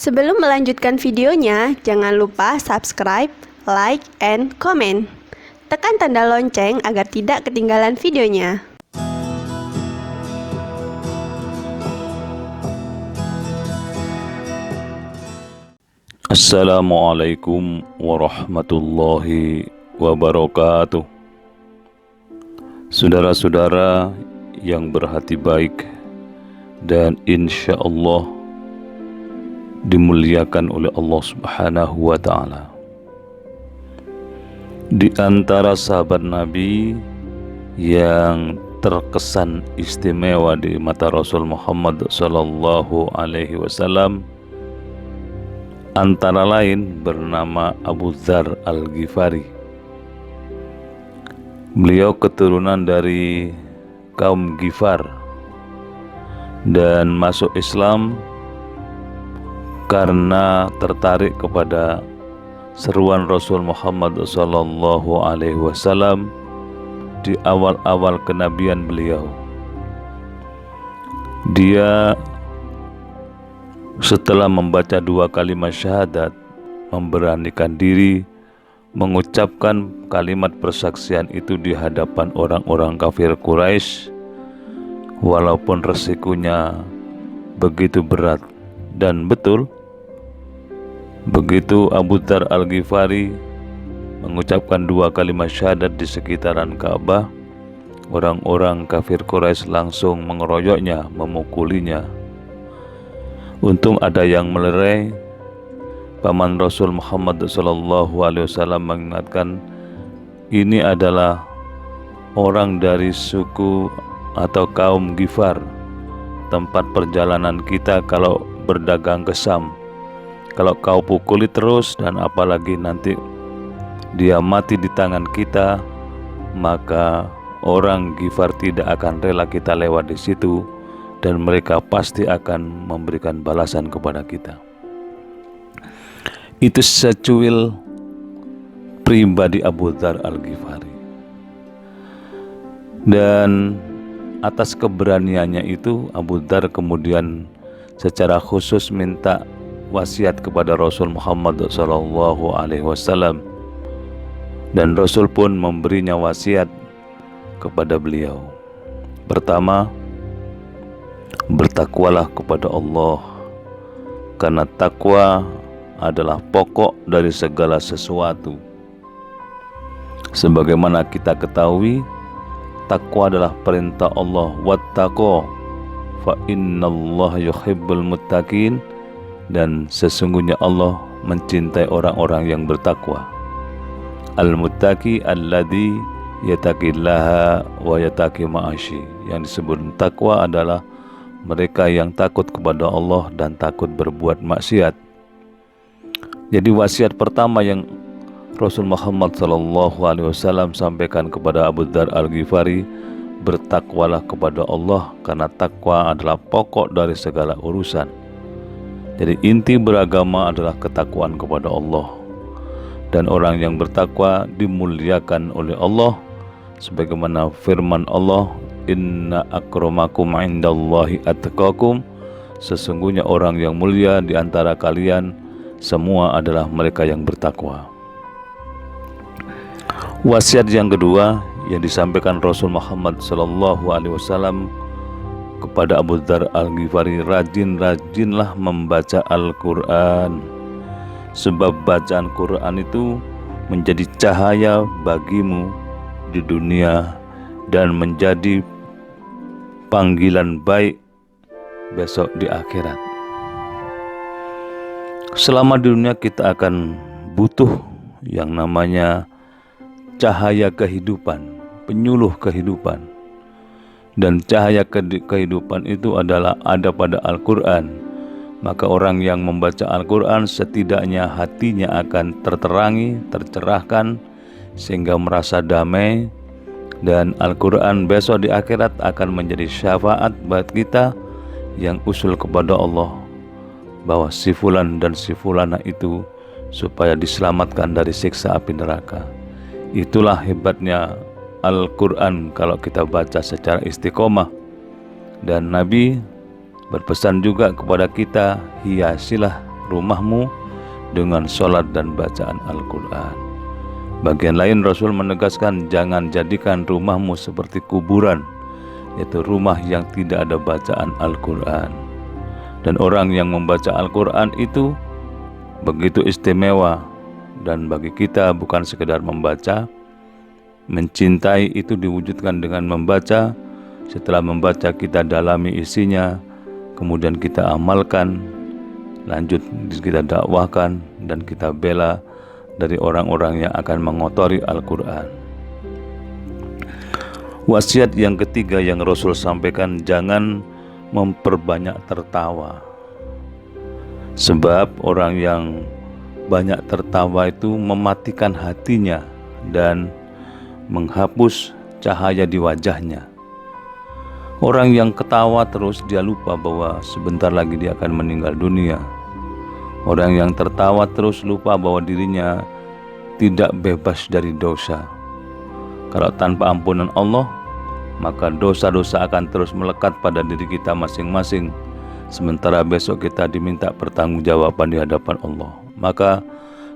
Sebelum melanjutkan videonya, jangan lupa subscribe, like, and comment. Tekan tanda lonceng agar tidak ketinggalan videonya. Assalamualaikum warahmatullahi wabarakatuh. Saudara-saudara yang berhati baik dan insya Allah dimuliakan oleh Allah Subhanahu wa Ta'ala. Di antara sahabat Nabi yang terkesan istimewa di mata Rasul Muhammad Sallallahu Alaihi Wasallam antara lain bernama Abu Dzar Al-Ghifari. Beliau keturunan dari kaum Ghifar dan masuk Islam karena tertarik kepada seruan Rasul Muhammad Sallallahu Alaihi Wasallam di awal-awal kenabian beliau. Dia setelah membaca 2 kalimat syahadat, memberanikan diri mengucapkan kalimat persaksian itu di hadapan orang-orang kafir Quraisy, walaupun resikonya begitu berat. Dan betul, begitu Abu Dzar Al-Ghifari mengucapkan 2 kalimat syahadat di sekitaran Ka'bah, orang-orang kafir Quraisy langsung mengeroyoknya, memukulinya. Untung ada yang melerai. Paman Rasul Muhammad SAW mengingatkan, ini adalah orang dari suku atau kaum Ghifar, tempat perjalanan kita kalau berdagang ke Syam. Kalau kau pukuli terus, dan apalagi nanti dia mati di tangan kita, maka orang Ghifar tidak akan rela kita lewat di situ, dan mereka pasti akan memberikan balasan kepada kita. Itu secuil pribadi Abu Dzar Al-Ghifari. Dan atas keberaniannya itu, Abu Dzar kemudian secara khusus minta wasiat kepada Rasul Muhammad SAW, dan Rasul pun memberinya wasiat kepada beliau. Pertama, bertakwalah kepada Allah, karena takwa adalah pokok dari segala sesuatu. Sebagaimana kita ketahui, takwa adalah perintah Allah, wattaqu fa innallaha yuhibbul muttaqin, dan sesungguhnya Allah mencintai orang-orang yang bertakwa. Al-muttaqi alladzi yattaqillaha wa yattaqi ma'asyi. Yang disebut takwa adalah mereka yang takut kepada Allah dan takut berbuat maksiat. Jadi wasiat pertama yang Rasul Muhammad SAW sampaikan kepada Abu Dzar Al-Ghifari, bertakwalah kepada Allah, karena takwa adalah pokok dari segala urusan. Jadi inti beragama adalah ketakwaan kepada Allah, dan orang yang bertakwa dimuliakan oleh Allah, sebagaimana firman Allah, inna akramakum indallahi atqakum, sesungguhnya orang yang mulia di antara kalian semua adalah mereka yang bertakwa. Wasiat yang kedua yang disampaikan Rasul Muhammad SAW kepada Abu Dzar Al-Ghifari, rajin-rajinlah membaca Al-Quran, sebab bacaan Quran itu menjadi cahaya bagimu di dunia dan menjadi panggilan baik besok di akhirat. Selama di dunia kita akan butuh yang namanya cahaya kehidupan, penyuluh kehidupan. Dan cahaya kehidupan itu adalah ada pada Al-Quran. Maka orang yang membaca Al-Quran setidaknya hatinya akan terterangi, tercerahkan, sehingga merasa damai. Dan Al-Quran besok di akhirat akan menjadi syafaat buat kita yang usul kepada Allah, bahwa si fulan dan si fulana itu supaya diselamatkan dari siksa api neraka. Itulah hebatnya Al-Quran kalau kita baca secara istiqomah. Dan Nabi berpesan juga kepada kita, hiasilah rumahmu dengan sholat dan bacaan Al-Quran. Bagian lain Rasul menegaskan jangan jadikan rumahmu seperti kuburan, yaitu rumah yang tidak ada bacaan Al-Quran. Dan orang yang membaca Al-Quran itu begitu istimewa, dan bagi kita bukan sekedar membaca. Mencintai itu diwujudkan dengan membaca. Setelah membaca kita dalami isinya, kemudian kita amalkan, lanjut kita dakwahkan, dan kita bela dari orang-orang yang akan mengotori Al-Quran. Wasiat yang ketiga yang Rasul sampaikan, jangan memperbanyak tertawa. Sebab orang yang banyak tertawa itu mematikan hatinya dan menghapus cahaya di wajahnya. Orang yang ketawa terus dia lupa bahwa sebentar lagi dia akan meninggal dunia. Orang yang tertawa terus lupa bahwa dirinya tidak bebas dari dosa. Kalau tanpa ampunan Allah, maka dosa-dosa akan terus melekat pada diri kita masing-masing. Sementara besok kita diminta pertanggungjawaban di hadapan Allah. Maka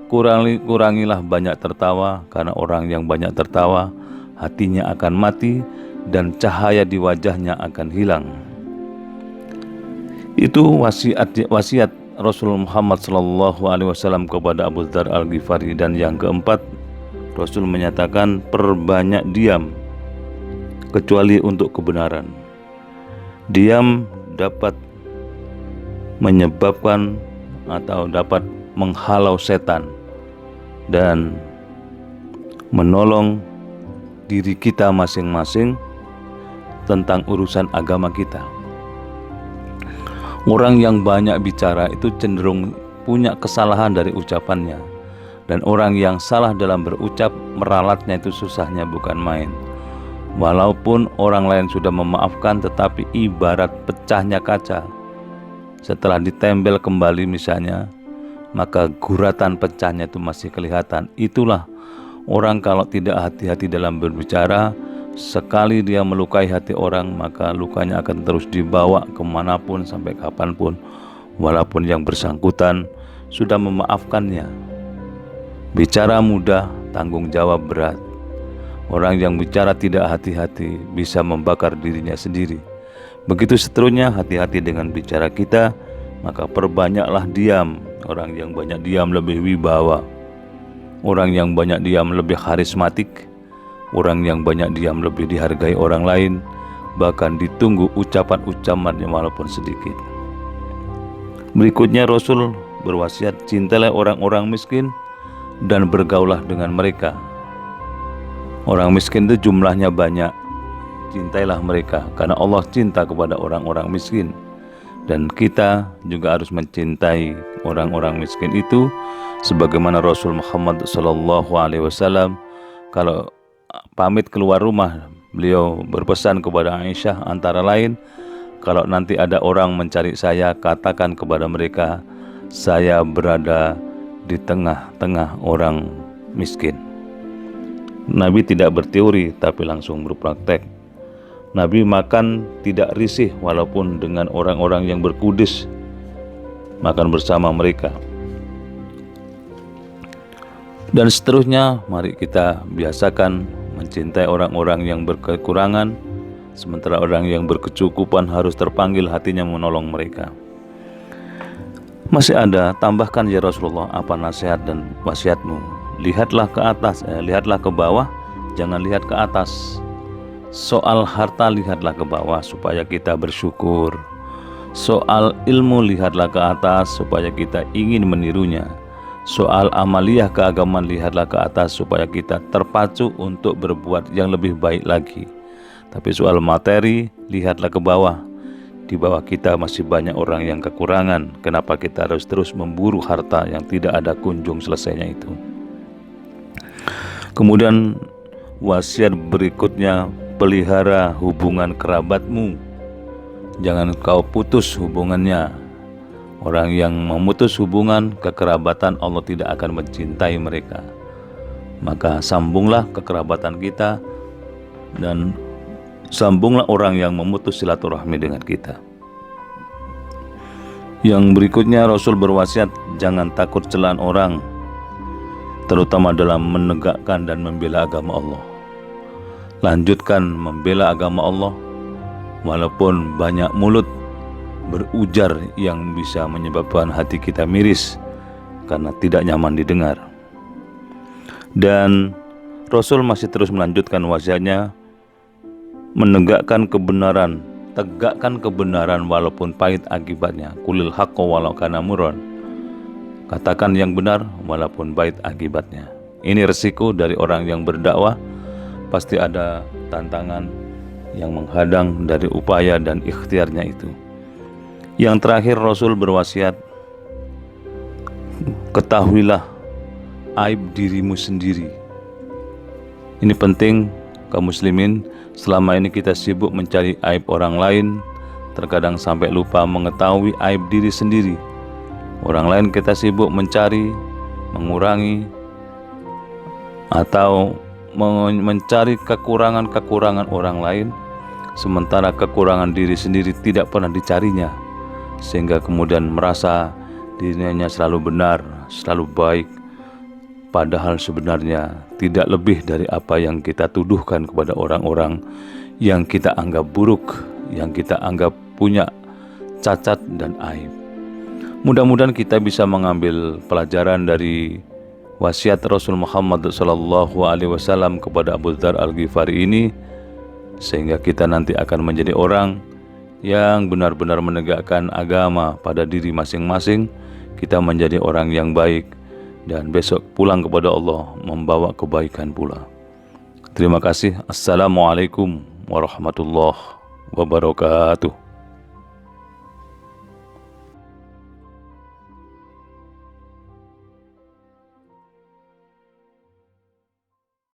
kurangilah banyak tertawa, karena orang yang banyak tertawa hatinya akan mati dan cahaya di wajahnya akan hilang. Itu wasiat Rasul Muhammad SAW kepada Abu Dzar Al-Ghifari. Dan yang keempat, Rasul menyatakan perbanyak diam kecuali untuk kebenaran. Diam dapat menyebabkan atau dapat menghalau setan dan menolong diri kita masing-masing tentang urusan agama kita. Orang yang banyak bicara itu cenderung punya kesalahan dari ucapannya, dan orang yang salah dalam berucap meralatnya itu susahnya bukan main. Walaupun orang lain sudah memaafkan, tetapi ibarat pecahnya kaca, setelah ditempel kembali misalnya, maka guratan pecahnya itu masih kelihatan. Itulah orang kalau tidak hati-hati dalam berbicara, sekali dia melukai hati orang, maka lukanya akan terus dibawa kemanapun sampai kapanpun, walaupun yang bersangkutan sudah memaafkannya. Bicara mudah, tanggung jawab berat. Orang yang bicara tidak hati-hati bisa membakar dirinya sendiri. Begitu seterusnya, hati-hati dengan bicara kita, maka perbanyaklah diam. Orang yang banyak diam lebih wibawa. Orang yang banyak diam lebih karismatik. Orang yang banyak diam lebih dihargai orang lain, bahkan ditunggu ucapan-ucapannya walaupun sedikit. Berikutnya Rasul berwasiat, cintailah orang-orang miskin dan bergaulah dengan mereka. Orang miskin itu jumlahnya banyak, cintailah mereka, karena Allah cinta kepada orang-orang miskin. Dan kita juga harus mencintai orang-orang miskin itu, sebagaimana Rasul Muhammad SAW kalau pamit keluar rumah, beliau berpesan kepada Aisyah antara lain, kalau nanti ada orang mencari saya, katakan kepada mereka, saya berada di tengah-tengah orang miskin. Nabi tidak berteori tapi langsung berpraktek. Nabi makan tidak risih walaupun dengan orang-orang yang berkudis, makan bersama mereka. Dan seterusnya, mari kita biasakan mencintai orang-orang yang berkekurangan, sementara orang yang berkecukupan harus terpanggil hatinya menolong mereka. Masih ada, tambahkan ya Rasulullah, apa nasihat dan wasiatmu? Lihatlah ke atas, lihatlah ke bawah, jangan lihat ke atas. Soal harta lihatlah ke bawah supaya kita bersyukur. Soal ilmu lihatlah ke atas supaya kita ingin menirunya. Soal amaliyah keagamaan lihatlah ke atas supaya kita terpacu untuk berbuat yang lebih baik lagi. Tapi soal materi lihatlah ke bawah. Di bawah kita masih banyak orang yang kekurangan. Kenapa kita harus terus memburu harta yang tidak ada kunjung selesainya itu? Kemudian wasiat berikutnya, pelihara hubungan kerabatmu. Jangan kau putus hubungannya. Orang yang memutus hubungan kekerabatan, Allah tidak akan mencintai mereka. Maka sambunglah kekerabatan kita, dan sambunglah orang yang memutus silaturahmi dengan kita. Yang berikutnya Rasul berwasiat, jangan takut celaan orang, terutama dalam menegakkan dan membela agama Allah. Lanjutkan membela agama Allah, walaupun banyak mulut berujar yang bisa menyebabkan hati kita miris karena tidak nyaman didengar. Dan Rasul masih terus melanjutkan wasiatnya, menegakkan kebenaran, tegakkan kebenaran walaupun pahit akibatnya. Qulil haqqo walau kana murran. Katakan yang benar walaupun pahit akibatnya. Ini resiko dari orang yang berdakwah, pasti ada tantangan yang menghadang dari upaya dan ikhtiarnya itu. Yang terakhir Rasul berwasiat, ketahuilah aib dirimu sendiri. Ini penting kaum muslimin. Selama ini kita sibuk mencari aib orang lain, terkadang sampai lupa mengetahui aib diri sendiri. Orang lain kita sibuk mencari, mengurangi, atau mencari kekurangan-kekurangan orang lain, sementara kekurangan diri sendiri tidak pernah dicarinya, sehingga kemudian merasa dirinya selalu benar, selalu baik, padahal sebenarnya tidak lebih dari apa yang kita tuduhkan kepada orang-orang yang kita anggap buruk, yang kita anggap punya cacat dan aib. Mudah-mudahan kita bisa mengambil pelajaran dari wasiat Rasul Muhammad SAW kepada Abu Dzar Al-Ghifari ini, sehingga kita nanti akan menjadi orang yang benar-benar menegakkan agama pada diri masing-masing. Kita menjadi orang yang baik, dan besok pulang kepada Allah membawa kebaikan pula. Terima kasih. Assalamualaikum warahmatullahi wabarakatuh.